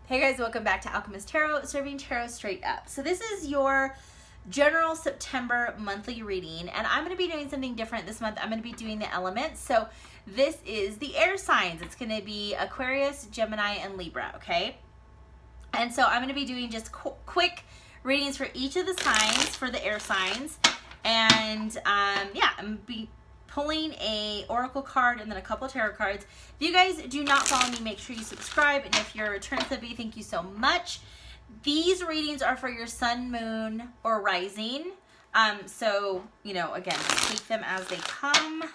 Hey guys, welcome back to Owlchemist Tarot, serving tarot straight up. So this is your general September monthly reading, and I'm going to be doing something different this month. I'm going to be doing the elements. So this is the air signs. It's going to be Aquarius, Gemini, and Libra, okay? And so I'm going to be doing just quick readings for each of the signs, for the air signs. And yeah, I'm going to be pulling a oracle card and then a couple tarot cards. If you guys do not follow me, make sure you subscribe. And if you're a return subbie, thank you so much. These readings are for your sun, moon, or rising. So, you know, again, take them as they come.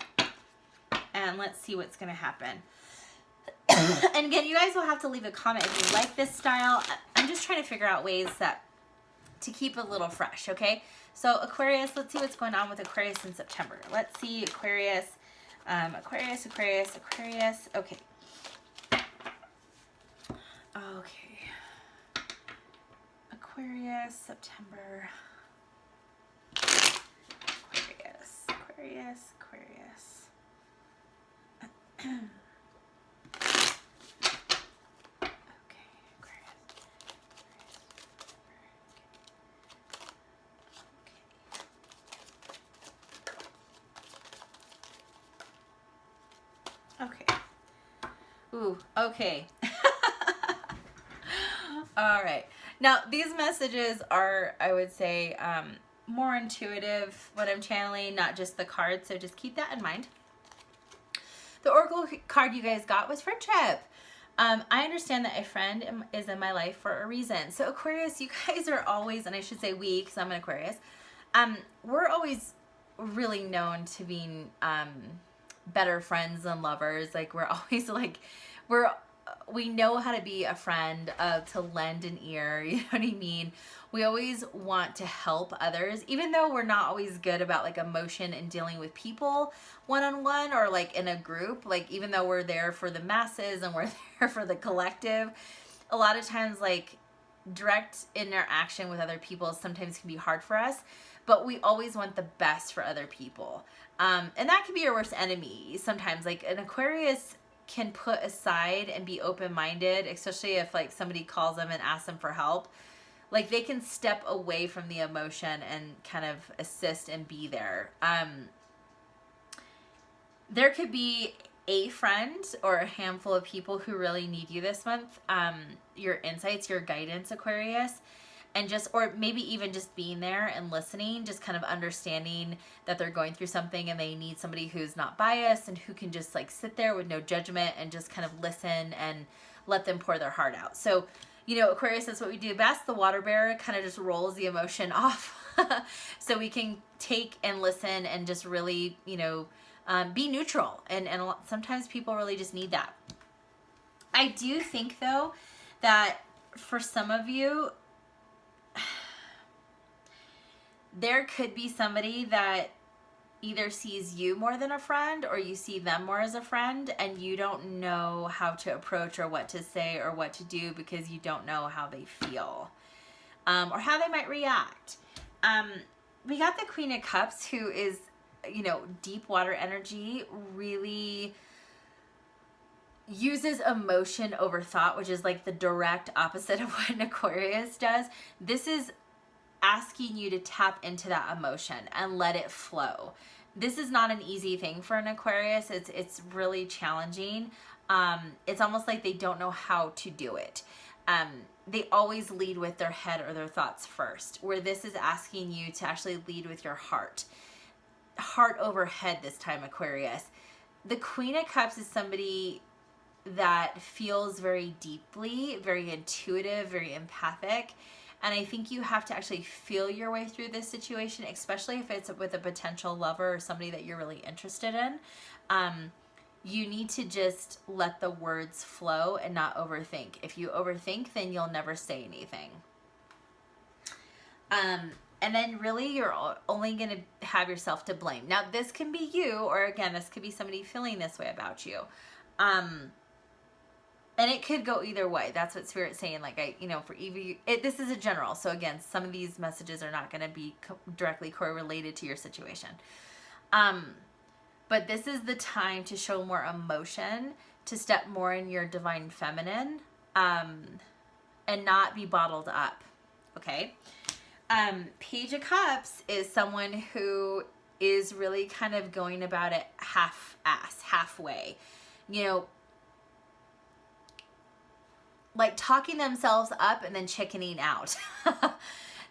And let's see what's going to happen. And again, you guys will have to leave a comment if you like this style. I'm just trying to figure out ways to keep it a little fresh, okay? So Aquarius, let's see what's going on with Aquarius in September. Let's see Aquarius, Aquarius. Okay. Okay. Aquarius, September. Aquarius. Okay. Ooh, okay. All right. Now, these messages are, I would say, more intuitive, what I'm channeling, not just the cards, so just keep that in mind. The oracle card you guys got was friendship. I understand that a friend is in my life for a reason. So Aquarius, you guys are always, and I should say we, because I'm an Aquarius, we're always really known to being better friends than lovers. Like, we're always like, we know how to be a friend, to lend an ear, you know what I mean? We always want to help others, even though we're not always good about like emotion and dealing with people one-on-one or like in a group. Like, even though we're there for the masses and we're there for the collective, a lot of times like direct interaction with other people sometimes can be hard for us, but we always want the best for other people. And that can be your worst enemy sometimes. Like, an Aquarius can put aside and be open-minded, especially if like somebody calls them and asks them for help. Like, they can step away from the emotion and kind of assist and be there. There could be a friend or a handful of people who really need you this month. Your insights, your guidance, Aquarius. And just, or maybe even just being there and listening, just kind of understanding that they're going through something and they need somebody who's not biased and who can just like sit there with no judgment and just kind of listen and let them pour their heart out. So, you know, Aquarius, that's what we do best. The water bearer kind of just rolls the emotion off so we can take and listen and just really, you know, be neutral. And sometimes people really just need that. I do think, though, that for some of you, there could be somebody that either sees you more than a friend or you see them more as a friend, and you don't know how to approach or what to say or what to do because you don't know how they feel or how they might react. We got the Queen of Cups, who is, you know, deep water energy, really uses emotion over thought, which is like the direct opposite of what an Aquarius does. This is asking you to tap into that emotion and let it flow. This is not an easy thing for an Aquarius. It's really challenging. It's almost like they don't know how to do it. They always lead with their head or their thoughts first, where this is asking you to actually lead with your heart. Heart over head this time, Aquarius. The Queen of Cups is somebody that feels very deeply, very intuitive, very empathic. And I think you have to actually feel your way through this situation, especially if it's with a potential lover or somebody that you're really interested in. You need to just let the words flow and not overthink. If you overthink, then you'll never say anything. And then really you're only going to have yourself to blame. Now, this can be you, or again, this could be somebody feeling this way about you. And it could go either way. That's what Spirit's saying. Like, for Evie, this is a general. So again, some of these messages are not going to be directly correlated to your situation. But this is the time to show more emotion, to step more in your divine feminine. and not be bottled up, okay? Page of Cups is someone who is really kind of going about it half-ass, halfway. You know, like talking themselves up and then chickening out.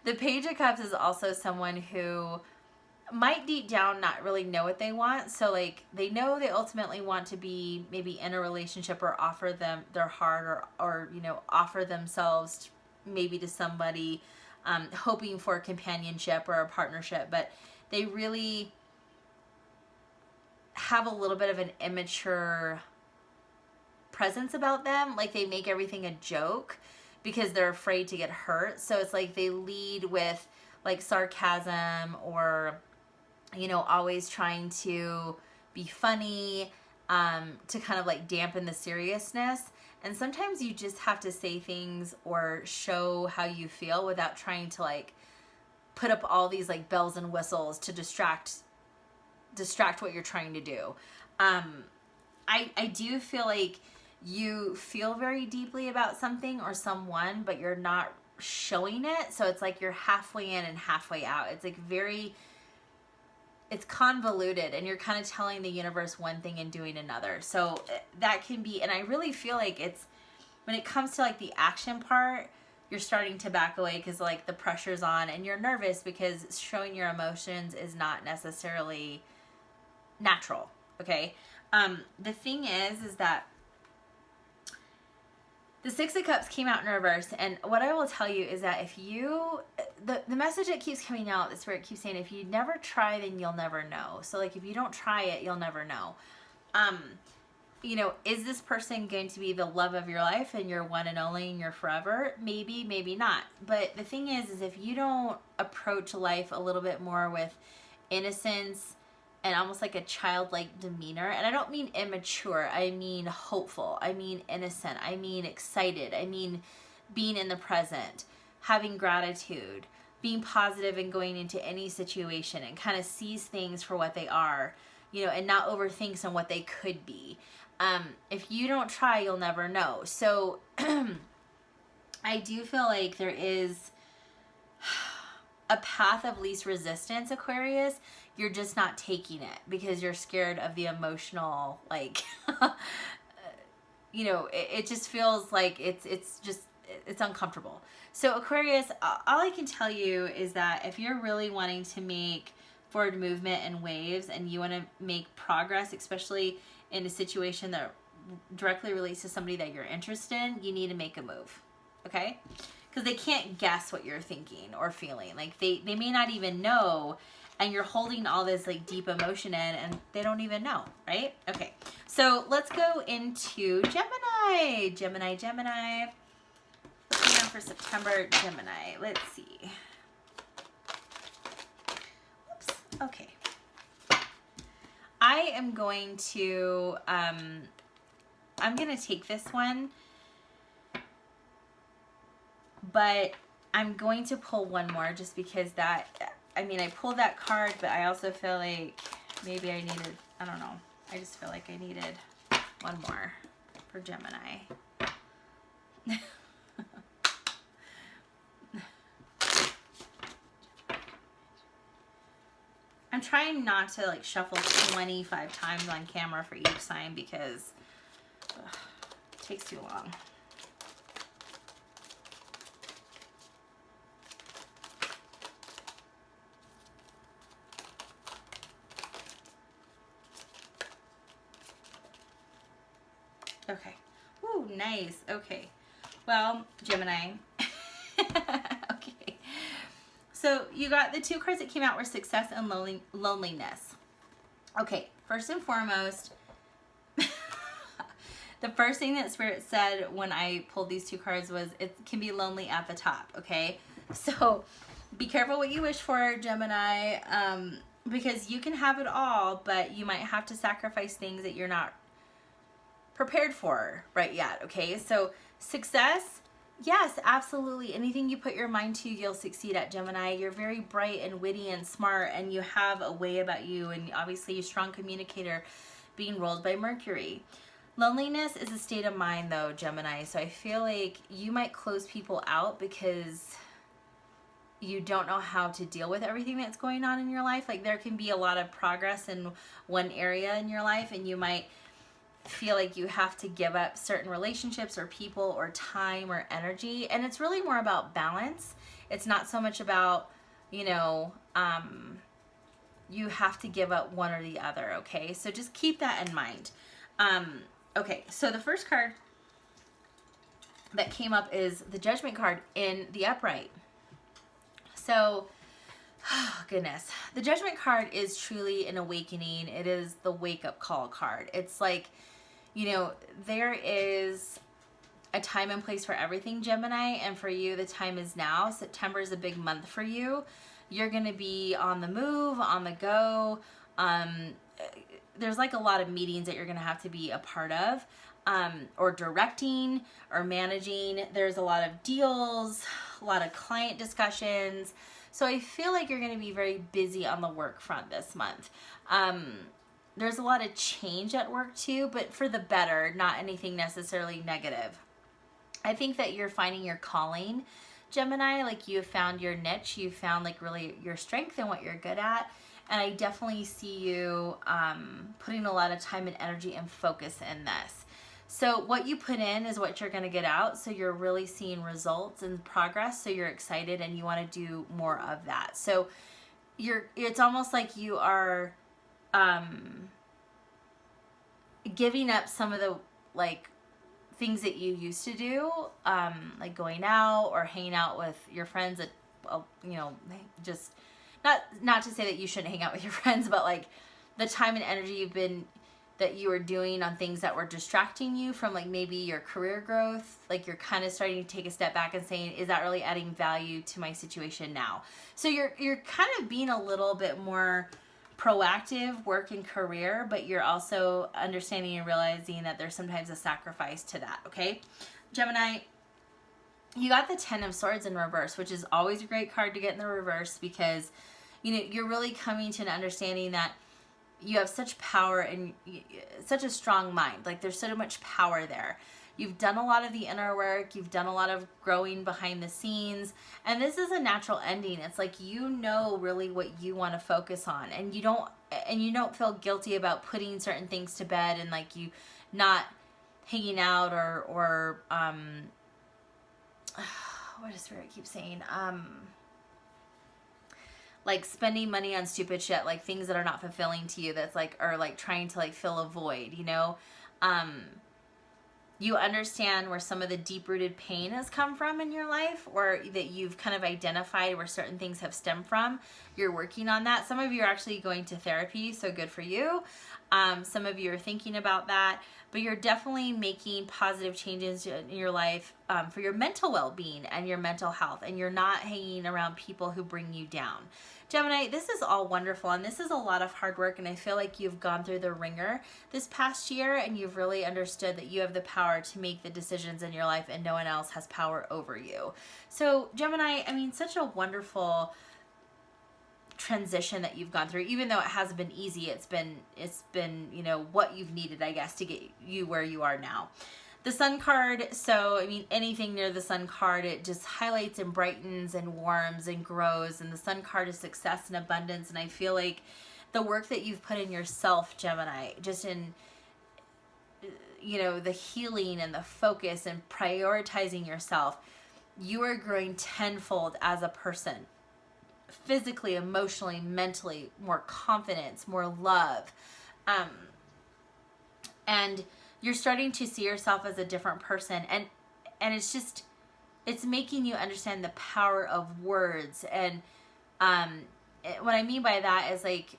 The Page of Cups is also someone who might deep down not really know what they want. So like they know they ultimately want to be maybe in a relationship or offer them their heart or you know, offer themselves maybe to somebody, hoping for a companionship or a partnership, but they really have a little bit of an immature presence about them. Like they make everything a joke because they're afraid to get hurt. So it's like they lead with like sarcasm or, you know, always trying to be funny, to kind of like dampen the seriousness. And sometimes you just have to say things or show how you feel without trying to like put up all these like bells and whistles to distract what you're trying to do. I do feel like you feel very deeply about something or someone, but you're not showing it. So it's like you're halfway in and halfway out. It's like it's convoluted and you're kind of telling the universe one thing and doing another. So that can be, and I really feel like it's, when it comes to like the action part, you're starting to back away because like the pressure's on and you're nervous because showing your emotions is not necessarily natural. Okay. The thing is that the Six of Cups came out in reverse, and what I will tell you is that if you, the message that keeps coming out, the Spirit keeps saying, if you never try, then you'll never know. So like if you don't try it, you'll never know. You know, is this person going to be the love of your life and your one and only and your forever? Maybe, maybe not. But the thing is if you don't approach life a little bit more with innocence and almost like a childlike demeanor, and I don't mean immature, I mean hopeful, I mean innocent, I mean excited, I mean being in the present, having gratitude, being positive and going into any situation and kind of sees things for what they are, you know, and not overthinks on what they could be. If you don't try, you'll never know. So I do feel like there is a path of least resistance, Aquarius. You're just not taking it because you're scared of the emotional, like, you know, it just feels like it's uncomfortable. So Aquarius, all I can tell you is that if you're really wanting to make forward movement and waves and you want to make progress, especially in a situation that directly relates to somebody that you're interested in, you need to make a move. Okay? Because they can't guess what you're thinking or feeling. Like they may not even know, and you're holding all this like deep emotion in and they don't even know, right? Okay, so let's go into Gemini. Gemini. Looking out for September, Gemini. Let's see. Oops, okay. I am going to, I'm going to take this one, but I'm going to pull one more just because that, I mean, I pulled that card, but I also feel like maybe I needed, I don't know. I just feel like I needed one more for Gemini. I'm trying not to like shuffle 25 times on camera for each sign because it takes too long. Okay. Ooh, nice. Okay. Well, Gemini. Okay. So you got the two cards that came out were success and loneliness. Okay. First and foremost, the first thing that Spirit said when I pulled these two cards was it can be lonely at the top. Okay. So be careful what you wish for, Gemini, because you can have it all, but you might have to sacrifice things that you're not prepared for right yet. Okay, so success, yes, absolutely. Anything you put your mind to, you'll succeed at, Gemini. You're very bright and witty and smart, and you have a way about you, and obviously you're a strong communicator being ruled by Mercury. Loneliness is a state of mind though, Gemini. So I feel like you might close people out because you don't know how to deal with everything that's going on in your life. Like there can be a lot of progress in one area in your life, and you might feel like you have to give up certain relationships or people or time or energy. And it's really more about balance. It's not so much about, you know, you have to give up one or the other. Okay. So just keep that in mind. Okay. So the first card that came up is the Judgment card in the upright. So, oh goodness, the Judgment card is truly an awakening. It is the wake-up call card. It's like, you know, there is a time and place for everything, Gemini, and for you, the time is now. September is a big month for you. You're going to be on the move, on the go. There's like a lot of meetings that you're going to have to be a part of, or directing or managing. There's a lot of deals, a lot of client discussions. So I feel like you're going to be very busy on the work front this month. There's a lot of change at work too, but for the better, not anything necessarily negative. I think that you're finding your calling, Gemini, like you have found your niche. You found like really your strength and what you're good at. And I definitely see you putting a lot of time and energy and focus in this. So what you put in is what you're going to get out. So you're really seeing results and progress. So you're excited and you want to do more of that. So it's almost like you are giving up some of the like things that you used to do, like going out or hanging out with your friends that, you know, just not to say that you shouldn't hang out with your friends, but like the time and energy that you were doing on things that were distracting you from like maybe your career growth, like you're kind of starting to take a step back and saying, is that really adding value to my situation now? So you're kind of being a little bit more proactive work and career, but you're also understanding and realizing that there's sometimes a sacrifice to that. Okay, Gemini, you got the 10 of Swords in reverse, which is always a great card to get in the reverse because, you know, you're really coming to an understanding that you have such power and such a strong mind. Like there's so much power there. You've done a lot of the inner work. You've done a lot of growing behind the scenes. And this is a natural ending. It's like, you know, really what you want to focus on, and you don't feel guilty about putting certain things to bed and like you not hanging out or what does Spirit keep saying? Like spending money on stupid shit, like things that are not fulfilling to you, that's like, or like trying to like fill a void, you know? You understand where some of the deep-rooted pain has come from in your life, or that you've kind of identified where certain things have stemmed from. You're working on that. Some of you are actually going to therapy, so good for you. Some of you are thinking about that, but you're definitely making positive changes in your life for your mental well-being and your mental health, and you're not hanging around people who bring you down. Gemini, this is all wonderful, and this is a lot of hard work, and I feel like you've gone through the ringer this past year, and you've really understood that you have the power to make the decisions in your life, and no one else has power over you. So, Gemini, I mean, such a wonderful transition that you've gone through. Even though it hasn't been easy, it's been, you know, what you've needed, I guess, to get you where you are now. The Sun card, so I mean, anything near the Sun card, it just highlights and brightens and warms and grows. And the Sun card is success and abundance. And I feel like the work that you've put in yourself, Gemini, just in, you know, the healing and the focus and prioritizing yourself, you are growing tenfold as a person. Physically, emotionally, mentally, more confidence, more love. And you're starting to see yourself as a different person, and it's making you understand the power of words. And what I mean by that is like,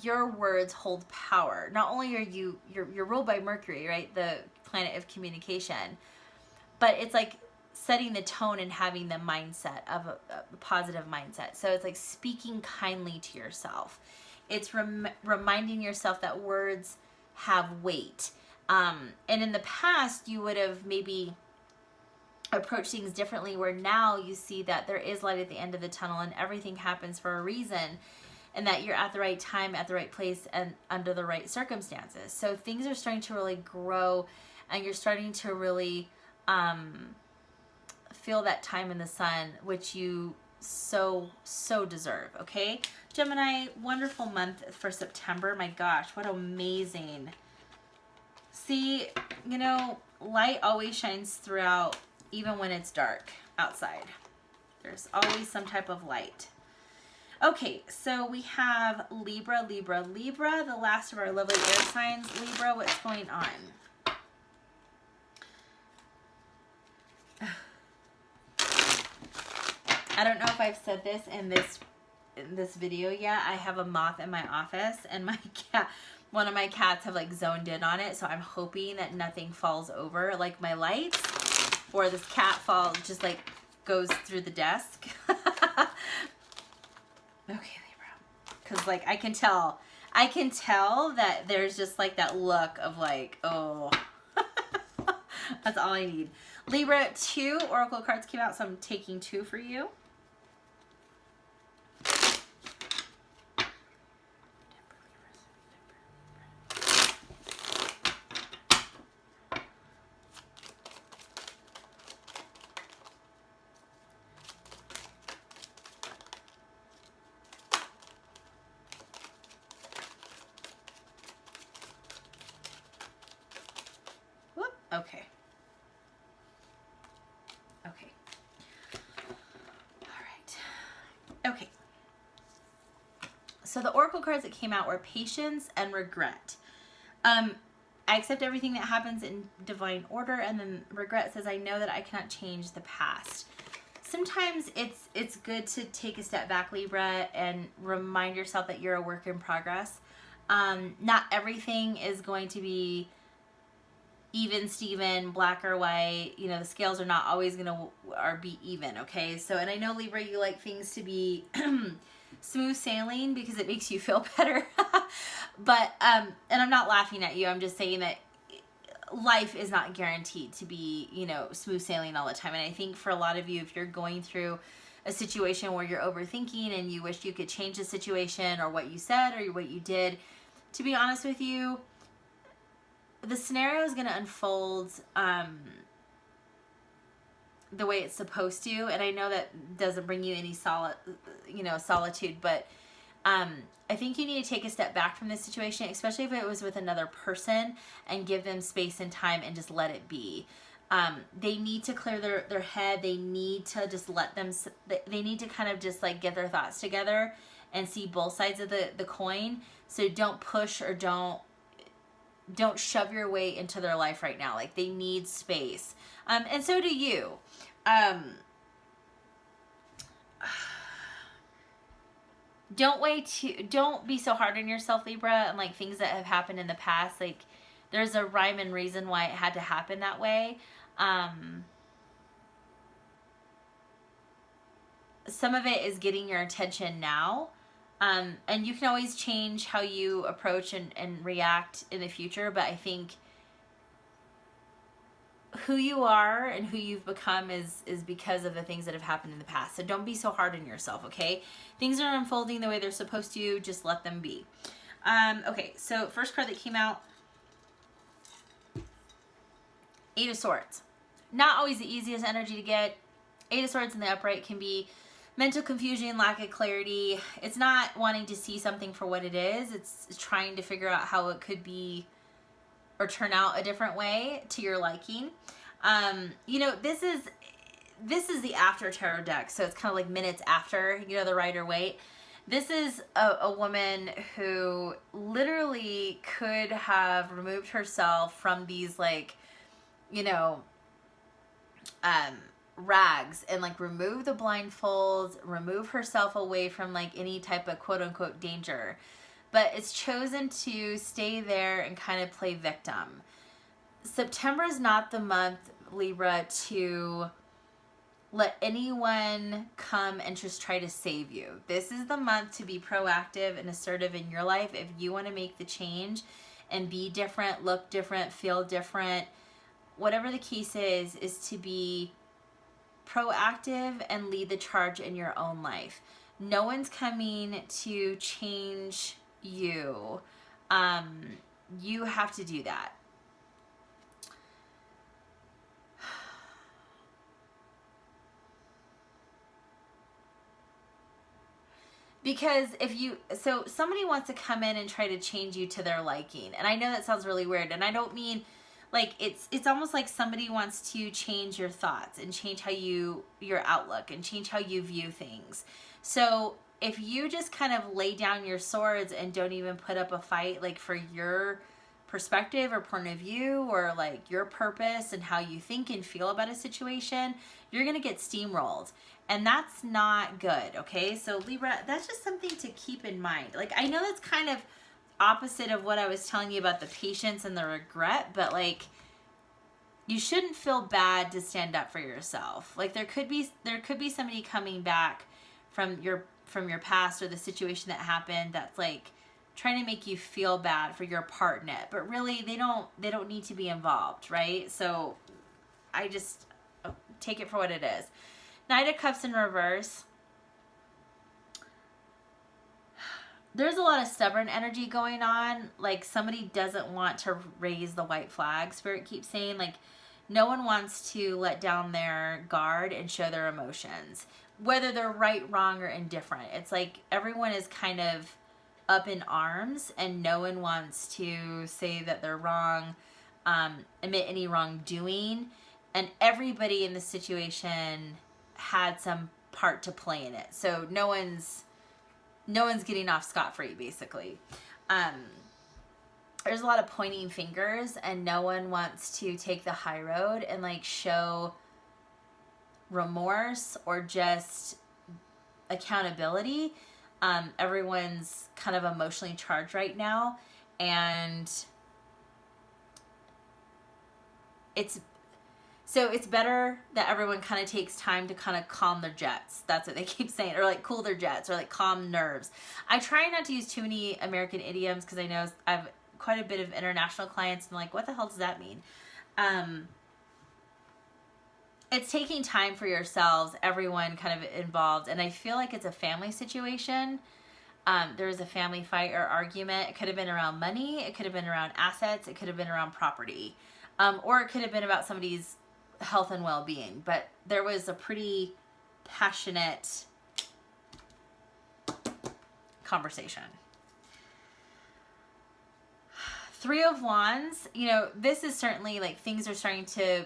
your words hold power. Not only are you're ruled by Mercury, right, the planet of communication, but it's like setting the tone and having the mindset of a positive mindset. So it's like speaking kindly to yourself. It's reminding yourself that words have weight. And in the past, you would have maybe approached things differently, where now you see that there is light at the end of the tunnel and everything happens for a reason. and that you're at the right time, at the right place, and under the right circumstances. So things are starting to really grow, and you're starting to really feel that time in the sun, which you so deserve. Okay, Gemini, wonderful month for September. My gosh, what amazing. See, you know, light always shines throughout, even when it's dark outside. There's always some type of light. Okay, so we have Libra, the last of our lovely air signs. Libra, what's going on? I don't know if I've said this in this video yet. I have a moth in my office, and my cat, one of my cats, have like zoned in on it. So I'm hoping that nothing falls over, like my lights, or this cat falls, just like goes through the desk. Okay, Libra, because like I can tell that there's just like that look of like, oh, that's all I need. Libra, 2 oracle cards came out, so I'm taking 2 for you. Okay. Okay. All right. Okay. So the oracle cards that came out were patience and regret. I accept everything that happens in divine order, and then regret says, I know that I cannot change the past. Sometimes it's good to take a step back, Libra, and remind yourself that you're a work in progress. Not everything is going to be even Steven, black or white. You know, the scales are not always gonna be even. Okay, so, and I know, Libra, you like things to be smooth sailing because it makes you feel better. But and I'm not laughing at you, I'm just saying that life is not guaranteed to be, you know, smooth sailing all the time. And I think for a lot of you, if you're going through a situation where you're overthinking and you wish you could change the situation or what you said or what you did, to be honest with you, the scenario is going to unfold the way it's supposed to. And I know that doesn't bring you any solitude, but I think you need to take a step back from this situation, especially if it was with another person, and give them space and time and just let it be. They need to clear their head. They need to just let them, they need to kind of just like get their thoughts together and see both sides of the coin. So don't push or don't shove your way into their life right now. Like, they need space. And so do you. Don't be so hard on yourself, Libra, and like things that have happened in the past. Like, there's a rhyme and reason why it had to happen that way. Some of it is getting your attention now. And you can always change how you approach and react in the future. But I think who you are and who you've become is because of the things that have happened in the past. So don't be so hard on yourself, okay? Things are unfolding the way they're supposed to. Just let them be. Okay, so first card that came out, 8 of Swords. Not always the easiest energy to get. 8 of Swords in the upright can be mental confusion, lack of clarity. It's not wanting to see something for what it is. It's trying to figure out how it could be or turn out a different way to your liking. You know, this is the after tarot deck, so it's kind of like minutes after, you know, the Rider-Waite. This is a woman who literally could have removed herself from these, like, you know, rags, and like remove the blindfolds, remove herself away from like any type of quote unquote danger, but it's chosen to stay there and kind of play victim. September is not the month, Libra, to let anyone come and just try to save you. This is the month to be proactive and assertive in your life. If you want to make the change and be different, look different, feel different, whatever the case is to be proactive and lead the charge in your own life. No one's coming to change you. You have to do that. Because so somebody wants to come in and try to change you to their liking. And I know that sounds really weird. And I don't mean, like, it's almost like somebody wants to change your thoughts and change how your outlook and change how you view things. So if you just kind of lay down your swords and don't even put up a fight, like, for your perspective or point of view or like your purpose and how you think and feel about a situation, you're going to get steamrolled. And that's not good, okay? So Libra, that's just something to keep in mind. Like, I know that's kind of opposite of what I was telling you about the patience and the regret, but like, you shouldn't feel bad to stand up for yourself. Like, there could be somebody coming back from your past or the situation that happened that's like trying to make you feel bad for your part in it, but really they don't need to be involved, right? So I just take it for what it is. Knight of Cups in reverse. There's a lot of stubborn energy going on. Like, somebody doesn't want to raise the white flag. Spirit keeps saying, like, no one wants to let down their guard and show their emotions, whether they're right, wrong, or indifferent. It's like everyone is kind of up in arms and no one wants to say that they're wrong, admit any wrongdoing. And everybody in the situation had some part to play in it. So no one's getting off scot-free, basically. There's a lot of pointing fingers and no one wants to take the high road and like show remorse or just accountability. Everyone's kind of emotionally charged right now, and it's better that everyone kind of takes time to kind of calm their jets. That's what they keep saying. Or like cool their jets, or like calm nerves. I try not to use too many American idioms because I know I have quite a bit of international clients and like, what the hell does that mean? It's taking time for yourselves, everyone kind of involved. And I feel like it's a family situation. There was a family fight or argument. It could have been around money. It could have been around assets. It could have been around property. Or it could have been about somebody's health and well-being. But there was a pretty passionate conversation. Three of Wands, this is certainly like things are starting to,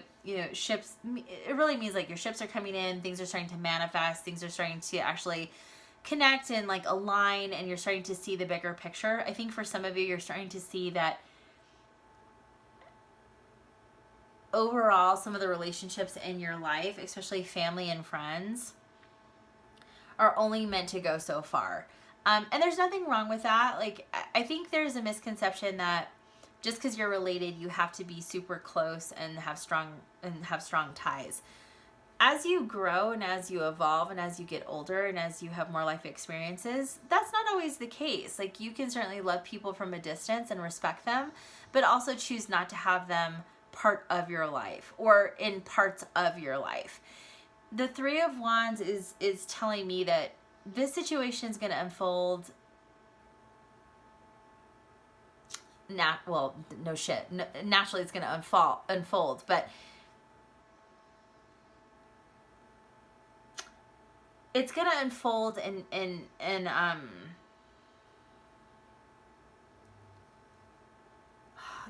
ships, it really means like your ships are coming in, things are starting to manifest, things are starting to actually connect and like align, and you're starting to see the bigger picture. I think for some of you, you're starting to see that overall, some of the relationships in your life, especially family and friends, are only meant to go so far. And there's nothing wrong with that. Like, I think there's a misconception that just because you're related, you have to be super close and have strong ties. As you grow and as you evolve and as you get older and as you have more life experiences, that's not always the case. Like, you can certainly love people from a distance and respect them, but also choose not to have them part of your life or in parts of your life. The Three of Wands is telling me that this situation is going to unfold. Naturally it's going to unfold, but it's going to unfold in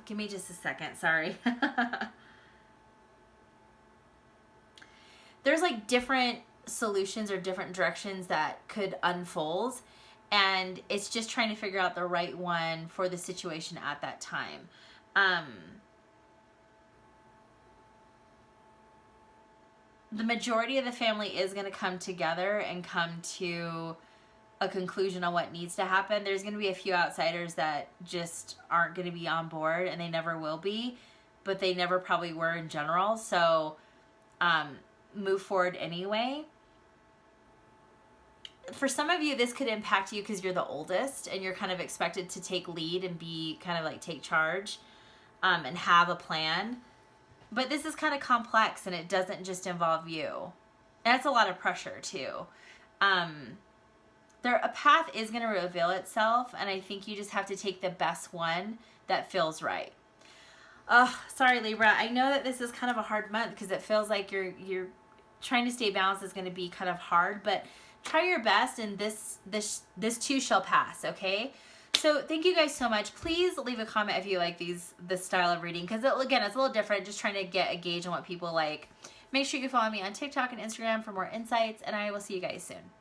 give me just a second, sorry. There's like different solutions or different directions that could unfold, and it's just trying to figure out the right one for the situation at that time. The majority of the family is going to come together and come to a conclusion on what needs to happen. There's going to be a few outsiders that just aren't going to be on board, and they never will be, but they never probably were in general. So move forward anyway. For some of you, this could impact you because you're the oldest and you're kind of expected to take lead and be kind of like take charge and have a plan. But this is kind of complex and it doesn't just involve you. And it's a lot of pressure too. a path is going to reveal itself, and I think you just have to take the best one that feels right. Sorry, Libra. I know that this is kind of a hard month because it feels like you're trying to stay balanced is going to be kind of hard, but try your best, and this too shall pass, okay? So thank you guys so much. Please leave a comment if you like this style of reading, because again, it's a little different, just trying to get a gauge on what people like. Make sure you follow me on TikTok and Instagram for more insights, and I will see you guys soon.